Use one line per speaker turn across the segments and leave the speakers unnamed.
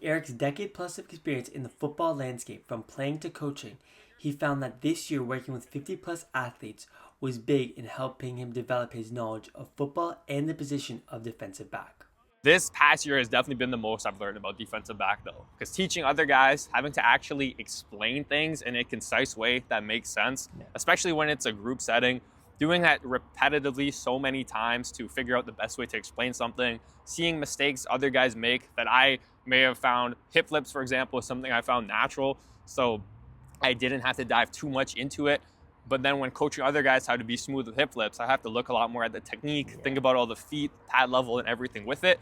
Eric's decade plus of experience in the football landscape, from playing to coaching, he found that this year working with 50 plus athletes was big in helping him develop his knowledge of football and the position of defensive back.
This past year has definitely been the most I've learned about defensive back, though, because teaching other guys, having to actually explain things in a concise way that makes sense, especially when it's a group setting, doing that repetitively so many times to figure out the best way to explain something, seeing mistakes other guys make that I may have found. Hip flips, for example, is something I found natural, so I didn't have to dive too much into it. But then when coaching other guys how to be smooth with hip flips, I have to look a lot more at the technique, think about all the feet, pad level, and everything with it,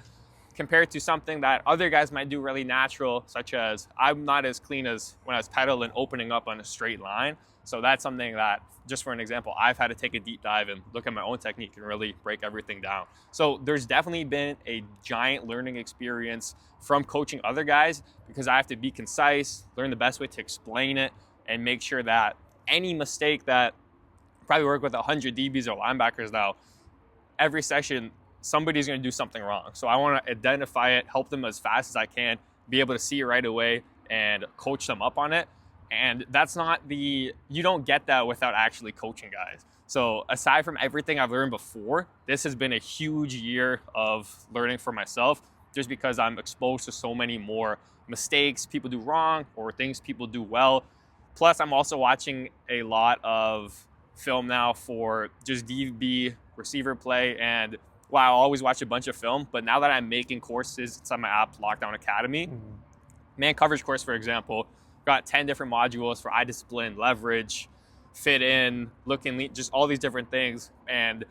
compared to something that other guys might do really natural, such as I'm not as clean as when I was pedaling opening up on a straight line. So that's something that, just for an example, I've had to take a deep dive and look at my own technique and really break everything down. So there's definitely been a giant learning experience from coaching other guys, because I have to be concise, learn the best way to explain it, and make sure that any mistake that probably work with 100 DBs or linebackers now, every session, somebody's going to do something wrong. So I want to identify it, help them as fast as I can, be able to see it right away and coach them up on it. And that's not you don't get that without actually coaching guys. So aside from everything I've learned before, this has been a huge year of learning for myself, just because I'm exposed to so many more mistakes people do wrong or things people do well. Plus, I'm also watching a lot of film now for just DB receiver play. And while I always watch a bunch of film, but now that I'm making courses inside my app, Lockdown Academy, man coverage course, for example, got 10 different modules for eye discipline, leverage, fit in, look and lead, just all these different things. And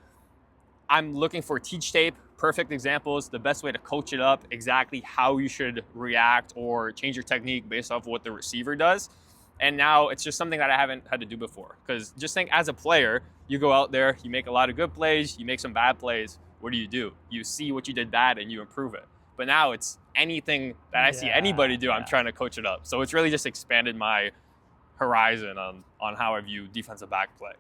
I'm looking for teach tape, perfect examples, the best way to coach it up, exactly how you should react or change your technique based off of what the receiver does. And now it's just something that I haven't had to do before. Because just think, as a player, you go out there, you make a lot of good plays, you make some bad plays. What do? You see what you did bad and you improve it. But now it's anything that I see anybody do, I'm trying to coach it up. So it's really just expanded my horizon on how I view defensive back play.